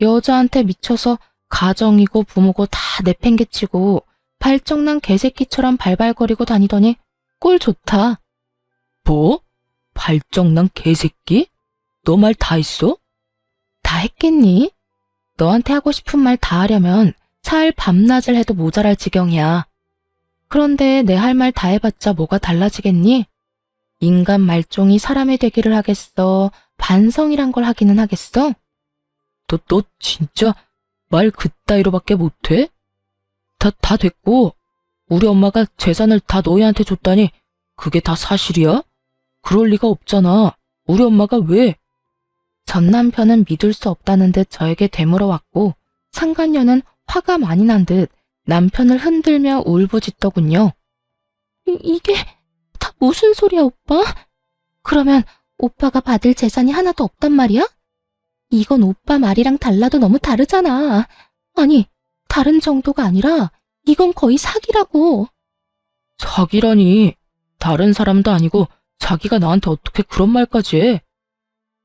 여자한테 미쳐서 가정이고 부모고 다 내팽개치고 발정난 개새끼처럼 발발거리고 다니더니 꼴 좋다. 뭐? 발정난 개새끼? 너 말 다 했어? 다 했겠니? 너한테 하고 싶은 말 다 하려면 차일 밤낮을 해도 모자랄 지경이야. 그런데 내 할 말 다 해봤자 뭐가 달라지겠니? 인간 말종이 사람이 되기를 하겠어? 반성이란 걸 하기는 하겠어? 너 진짜 말 그따위로밖에 못해? 다 됐고 우리 엄마가 재산을 다 너희한테 줬다니 그게 다 사실이야? 그럴 리가 없잖아. 우리 엄마가 왜? 전 남편은 믿을 수 없다는 듯 저에게 되물어왔고 상간녀는 화가 많이 난 듯 남편을 흔들며 울부짖더군요. 이게 다 무슨 소리야, 오빠? 그러면 오빠가 받을 재산이 하나도 없단 말이야? 이건 오빠 말이랑 달라도 너무 다르잖아. 아니, 다른 정도가 아니라 이건 거의 사기라고. 사기라니. 다른 사람도 아니고 자기가 나한테 어떻게 그런 말까지 해?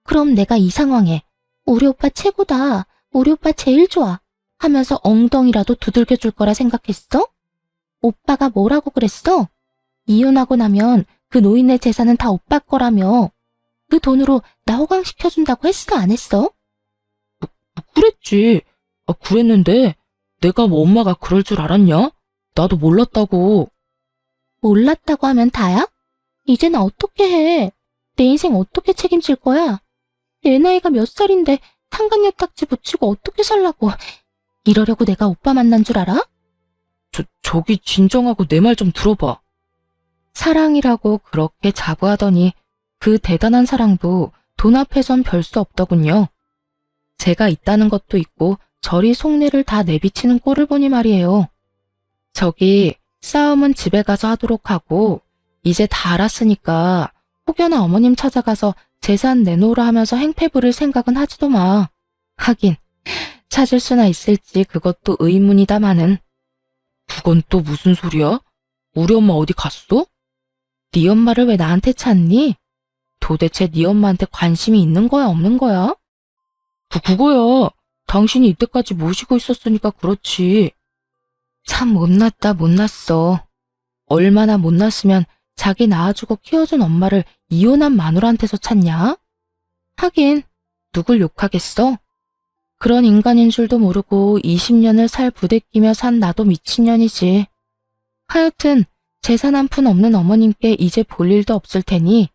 그럼 내가 이 상황에 우리 오빠 최고다, 우리 오빠 제일 좋아 하면서 엉덩이라도 두들겨 줄 거라 생각했어? 오빠가 뭐라고 그랬어? 이혼하고 나면 그 노인네 재산은 다 오빠 거라며. 그 돈으로 나 호강시켜준다고 했어, 안 했어? 그랬지. 그랬는데 내가 뭐 엄마가 그럴 줄 알았냐? 나도 몰랐다고. 몰랐다고 하면 다야? 이제 나 어떻게 해? 내 인생 어떻게 책임질 거야? 내 나이가 몇 살인데 상간녀 딱지 붙이고 어떻게 살라고. 이러려고 내가 오빠 만난 줄 알아? 저기 진정하고 내 말 좀 들어봐. 사랑이라고 그렇게 자부하더니 그 대단한 사랑도 돈 앞에선 별 수 없더군요. 제가 있다는 것도 있고 저리 속내를 다 내비치는 꼴을 보니 말이에요. 저기 싸움은 집에 가서 하도록 하고 이제 다 알았으니까 혹여나 어머님 찾아가서 재산 내놓으라 하면서 행패 부릴 생각은 하지도 마. 하긴 찾을 수나 있을지 그것도 의문이다마는. 그건 또 무슨 소리야? 우리 엄마 어디 갔어? 네 엄마를 왜 나한테 찾니? 도대체 네 엄마한테 관심이 있는 거야, 없는 거야? 그거야. 당신이 이때까지 모시고 있었으니까 그렇지. 참 못났다, 못났어. 얼마나 못났으면 자기 낳아주고 키워준 엄마를 이혼한 마누라한테서 찾냐? 하긴 누굴 욕하겠어? 그런 인간인 줄도 모르고 20년을 살 부대끼며 산 나도 미친년이지. 하여튼 재산 한 푼 없는 어머님께 이제 볼 일도 없을 테니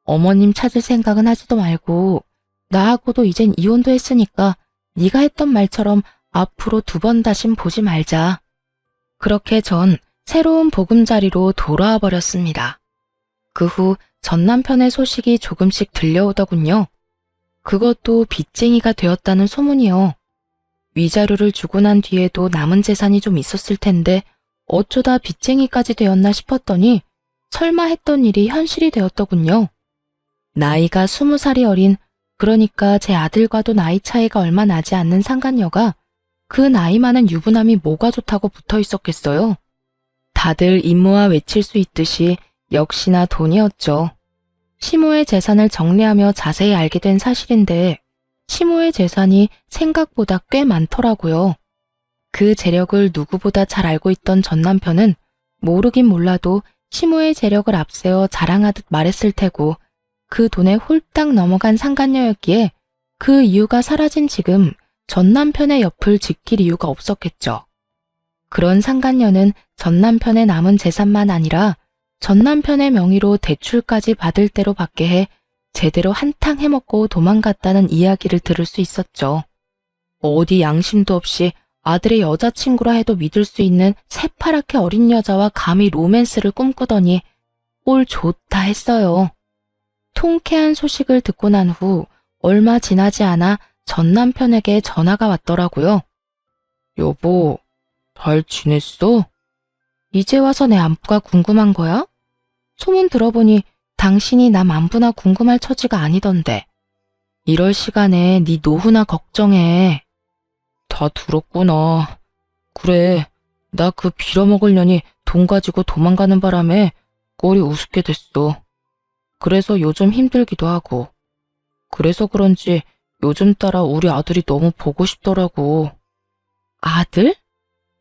어머님 찾을 생각은 하지도 말고 나하고도 이젠 이혼도 했으니까 네가 했던 말처럼 앞으로 2번 다신 보지 말자. 그렇게 전 새로운 보금자리로 돌아와 버렸습니다. 그 후 전 남편의 소식이 조금씩 들려오더군요. 그것도 빚쟁이가 되었다는 소문이요. 위자료를 주고 난 뒤에도 남은 재산이 좀 있었을 텐데 어쩌다 빚쟁이까지 되었나 싶었더니 설마 했던 일이 현실이 되었더군요. 나이가 20살이 어린, 그러니까 제 아들과도 나이 차이가 얼마 나지 않는 상간녀가 그 나이 많은 유부남이 뭐가 좋다고 붙어 있었겠어요. 다들 임무와 외칠 수 있듯이 역시나 돈이었죠. 시모의 재산을 정리하며 자세히 알게 된 사실인데 시모의 재산이 생각보다 꽤 많더라고요. 그 재력을 누구보다 잘 알고 있던 전 남편은 모르긴 몰라도 시모의 재력을 앞세워 자랑하듯 말했을 테고 그 돈에 홀딱 넘어간 상간녀였기에 그 이유가 사라진 지금 전 남편의 옆을 지킬 이유가 없었겠죠. 그런 상간녀는 전 남편의 남은 재산만 아니라 전 남편의 명의로 대출까지 받을 대로 받게 해 제대로 한탕 해먹고 도망갔다는 이야기를 들을 수 있었죠. 어디 양심도 없이 아들의 여자친구라 해도 믿을 수 있는 새파랗게 어린 여자와 감히 로맨스를 꿈꾸더니 꼴 좋다 했어요. 통쾌한 소식을 듣고 난 후 얼마 지나지 않아 전 남편에게 전화가 왔더라고요. 여보, 잘 지냈어? 이제 와서 내 안부가 궁금한 거야? 소문 들어보니 당신이 남 안부나 궁금할 처지가 아니던데. 이럴 시간에 네 노후나 걱정해. 다 들었구나. 그래, 나 그 빌어먹을 년이 돈 가지고 도망가는 바람에 꼴이 우습게 됐어. 그래서 요즘 힘들기도 하고. 그래서 그런지 요즘 따라 우리 아들이 너무 보고 싶더라고. 아들?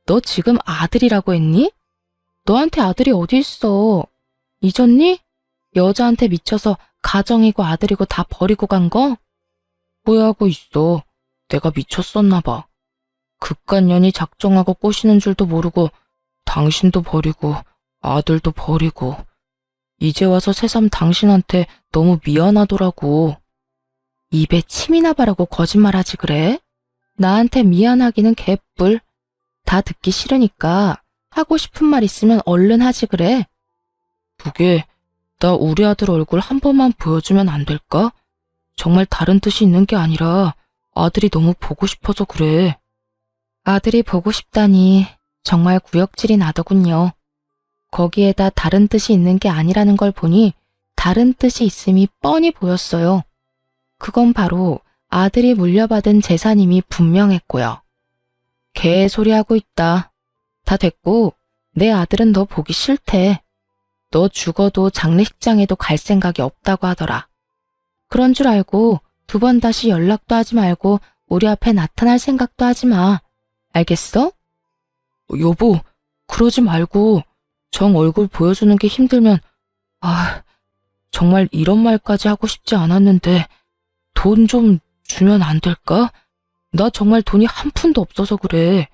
너 지금 아들이라고 했니? 너한테 아들이 어디 있어? 잊었니? 여자한테 미쳐서 가정이고 아들이고 다 버리고 간 거? 후회하고 있어. 내가 미쳤었나 봐. 그깟 년이 작정하고 꼬시는 줄도 모르고 당신도 버리고 아들도 버리고 이제 와서 새삼 당신한테 너무 미안하더라고. 입에 침이나 바라고 거짓말하지 그래? 나한테 미안하기는 개뿔. 다 듣기 싫으니까 하고 싶은 말 있으면 얼른 하지 그래. 그게 나 우리 아들 얼굴 한 번만 보여주면 안 될까? 정말 다른 뜻이 있는 게 아니라 아들이 너무 보고 싶어서 그래. 아들이 보고 싶다니 정말 구역질이 나더군요. 거기에다 다른 뜻이 있는 게 아니라는 걸 보니 다른 뜻이 있음이 뻔히 보였어요. 그건 바로 아들이 물려받은 재산임이 분명했고요. 개소리하고 있다. 다 됐고 내 아들은 너 보기 싫대. 너 죽어도 장례식장에도 갈 생각이 없다고 하더라. 그런 줄 알고 두 번 다시 연락도 하지 말고 우리 앞에 나타날 생각도 하지 마. 알겠어? 여보, 그러지 말고 정 얼굴 보여주는 게 힘들면 정말 이런 말까지 하고 싶지 않았는데 돈 좀 주면 안 될까? 나 정말 돈이 한 푼도 없어서 그래.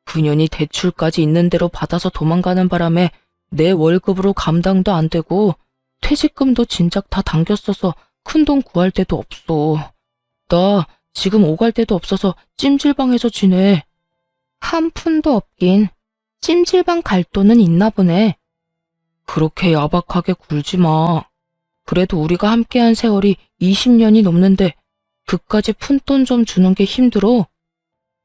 그년이 대출까지 있는 대로 받아서 도망가는 바람에 내 월급으로 감당도 안 되고 퇴직금도 진작 다 당겼어서 큰돈 구할 데도 없어. 나 지금 오갈 데도 없어서 찜질방에서 지내. 한 푼도 없긴 찜질방 갈 돈은 있나 보네. 그렇게 야박하게 굴지 마. 그래도 우리가 함께한 세월이 20년이 넘는데 그까지 푼돈 좀 주는 게 힘들어?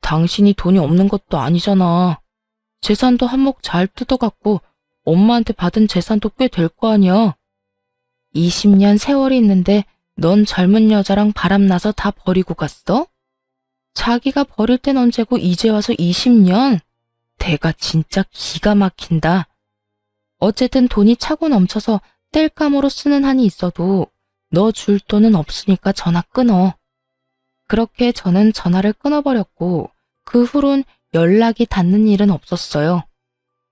당신이 돈이 없는 것도 아니잖아. 재산도 한몫 잘 뜯어갖고 엄마한테 받은 재산도 꽤 될 거 아니야. 20년 세월이 있는데 넌 젊은 여자랑 바람나서 다 버리고 갔어? 자기가 버릴 땐 언제고 이제 와서 20년? 대가 진짜 기가 막힌다. 어쨌든 돈이 차고 넘쳐서 뗄감으로 쓰는 한이 있어도 너 줄 돈은 없으니까 전화 끊어. 그렇게 저는 전화를 끊어버렸고 그 후론 연락이 닿는 일은 없었어요.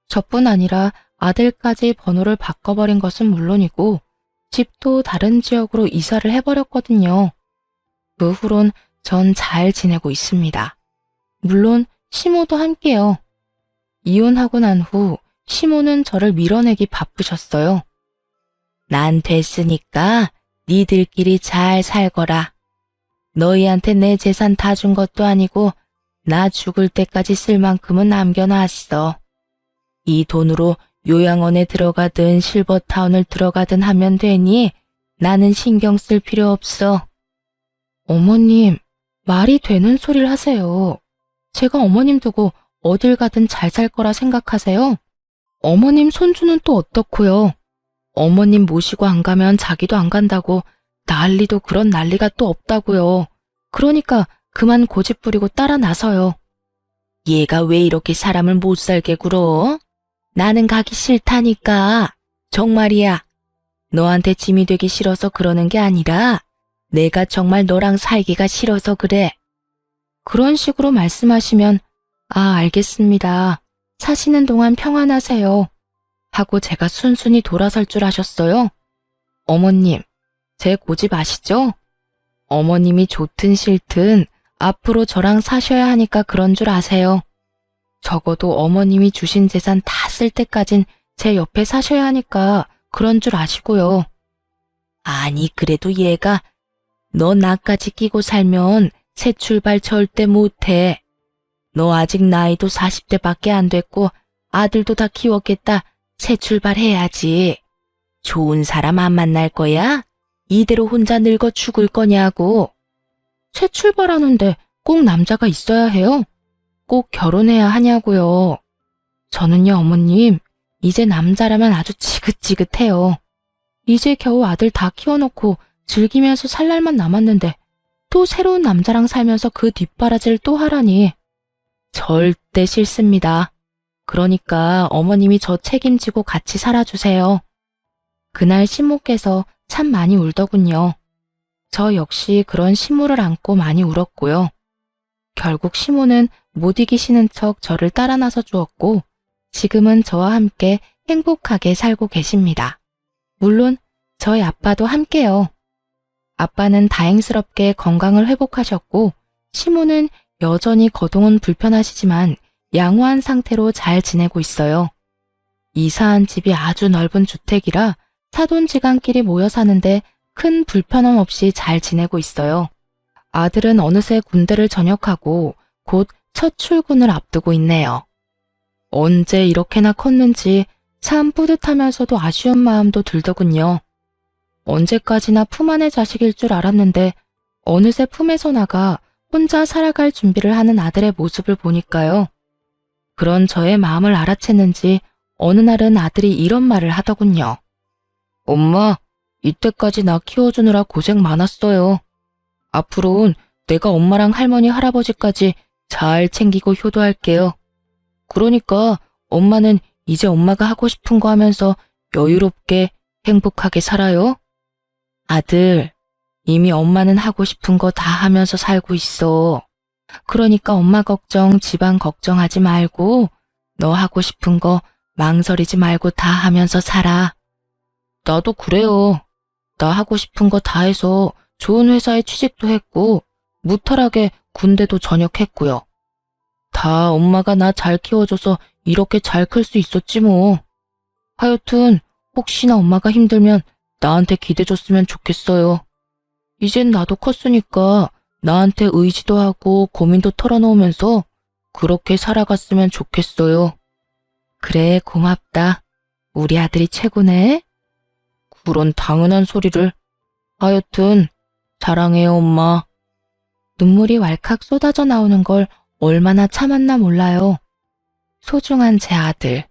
저뿐 아니라 아들까지 번호를 바꿔버린 것은 물론이고 집도 다른 지역으로 이사를 해버렸거든요. 그 후론 전 잘 지내고 있습니다. 물론 시모도 함께요. 이혼하고 난 후 시모는 저를 밀어내기 바쁘셨어요. 난 됐으니까 니들끼리 잘 살거라. 너희한테 내 재산 다 준 것도 아니고 나 죽을 때까지 쓸 만큼은 남겨놨어. 이 돈으로 요양원에 들어가든 실버타운을 들어가든 하면 되니 나는 신경 쓸 필요 없어. 어머님, 말이 되는 소리를 하세요. 제가 어머님 두고 어딜 가든 잘 살 거라 생각하세요? 어머님 손주는 또 어떻고요? 어머님 모시고 안 가면 자기도 안 간다고 난리도 그런 난리가 또 없다고요. 그러니까 그만 고집 부리고 따라 나서요. 얘가 왜 이렇게 사람을 못 살게 굴어? 나는 가기 싫다니까. 정말이야. 너한테 짐이 되기 싫어서 그러는 게 아니라 내가 정말 너랑 살기가 싫어서 그래. 그런 식으로 말씀하시면 알겠습니다. 사시는 동안 평안하세요. 하고 제가 순순히 돌아설 줄 아셨어요? 어머님, 제 고집 아시죠? 어머님이 좋든 싫든 앞으로 저랑 사셔야 하니까 그런 줄 아세요. 적어도 어머님이 주신 재산 다 쓸 때까진 제 옆에 사셔야 하니까 그런 줄 아시고요. 아니, 그래도 얘가 너 나까지 끼고 살면 새 출발 절대 못해. 너 아직 나이도 40대밖에 안 됐고 아들도 다 키웠겠다. 새 출발해야지. 좋은 사람 안 만날 거야? 이대로 혼자 늙어 죽을 거냐고. 새 출발하는데 꼭 남자가 있어야 해요? 꼭 결혼해야 하냐고요. 저는요, 어머님, 이제 남자라면 아주 지긋지긋해요. 이제 겨우 아들 다 키워놓고 즐기면서 살 날만 남았는데 또 새로운 남자랑 살면서 그 뒷바라지를 또 하라니. 절대 싫습니다. 그러니까 어머님이 저 책임지고 같이 살아주세요. 그날 시모께서 참 많이 울더군요. 저 역시 그런 시모를 안고 많이 울었고요. 결국 시모는 못 이기시는 척 저를 따라 나서 주었고 지금은 저와 함께 행복하게 살고 계십니다. 물론 저희 아빠도 함께요. 아빠는 다행스럽게 건강을 회복하셨고 시모는 여전히 거동은 불편하시지만 양호한 상태로 잘 지내고 있어요. 이사한 집이 아주 넓은 주택이라 사돈지간끼리 모여 사는데 큰 불편함 없이 잘 지내고 있어요. 아들은 어느새 군대를 전역하고 곧 첫 출군을 앞두고 있네요. 언제 이렇게나 컸는지 참 뿌듯하면서도 아쉬운 마음도 들더군요. 언제까지나 품 안의 자식일 줄 알았는데 어느새 품에서 나가 혼자 살아갈 준비를 하는 아들의 모습을 보니까요. 그런 저의 마음을 알아챘는지 어느 날은 아들이 이런 말을 하더군요. 엄마, 이때까지 나 키워주느라 고생 많았어요. 앞으로는 내가 엄마랑 할머니, 할아버지까지 잘 챙기고 효도할게요. 그러니까 엄마는 이제 엄마가 하고 싶은 거 하면서 여유롭게 행복하게 살아요. 아들, 이미 엄마는 하고 싶은 거 다 하면서 살고 있어. 그러니까 엄마 걱정, 집안 걱정하지 말고 너 하고 싶은 거 망설이지 말고 다 하면서 살아. 나도 그래요. 나 하고 싶은 거 다 해서 좋은 회사에 취직도 했고 무탈하게 군대도 전역했고요. 다 엄마가 나 잘 키워줘서 이렇게 잘 클 수 있었지 뭐. 하여튼 혹시나 엄마가 힘들면 나한테 기대줬으면 좋겠어요. 이젠 나도 컸으니까 나한테 의지도 하고 고민도 털어놓으면서 그렇게 살아갔으면 좋겠어요. 그래, 고맙다. 우리 아들이 최고네. 그런 당연한 소리를. 하여튼 사랑해요, 엄마. 눈물이 왈칵 쏟아져 나오는 걸 얼마나 참았나 몰라요. 소중한 제 아들.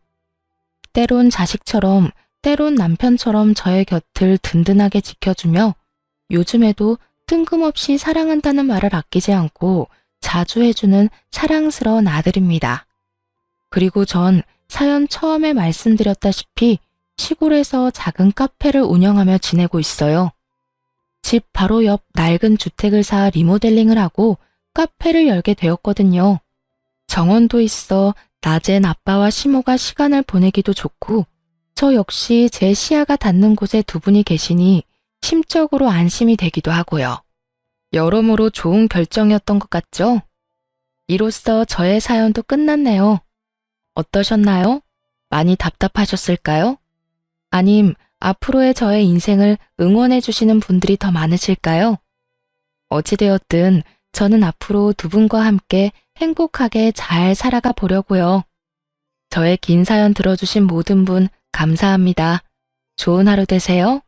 때론 자식처럼, 때론 남편처럼 저의 곁을 든든하게 지켜주며 요즘에도 뜬금없이 사랑한다는 말을 아끼지 않고 자주 해주는 사랑스러운 아들입니다. 그리고 전 사연 처음에 말씀드렸다시피 시골에서 작은 카페를 운영하며 지내고 있어요. 집 바로 옆 낡은 주택을 사 리모델링을 하고 카페를 열게 되었거든요. 정원도 있어 낮엔 아빠와 시모가 시간을 보내기도 좋고 저 역시 제 시야가 닿는 곳에 두 분이 계시니 심적으로 안심이 되기도 하고요. 여러모로 좋은 결정이었던 것 같죠? 이로써 저의 사연도 끝났네요. 어떠셨나요? 많이 답답하셨을까요? 아님 앞으로의 저의 인생을 응원해 주시는 분들이 더 많으실까요? 어찌되었든 저는 앞으로 두 분과 함께 행복하게 잘 살아가 보려고요. 저의 긴 사연 들어주신 모든 분 감사합니다. 좋은 하루 되세요.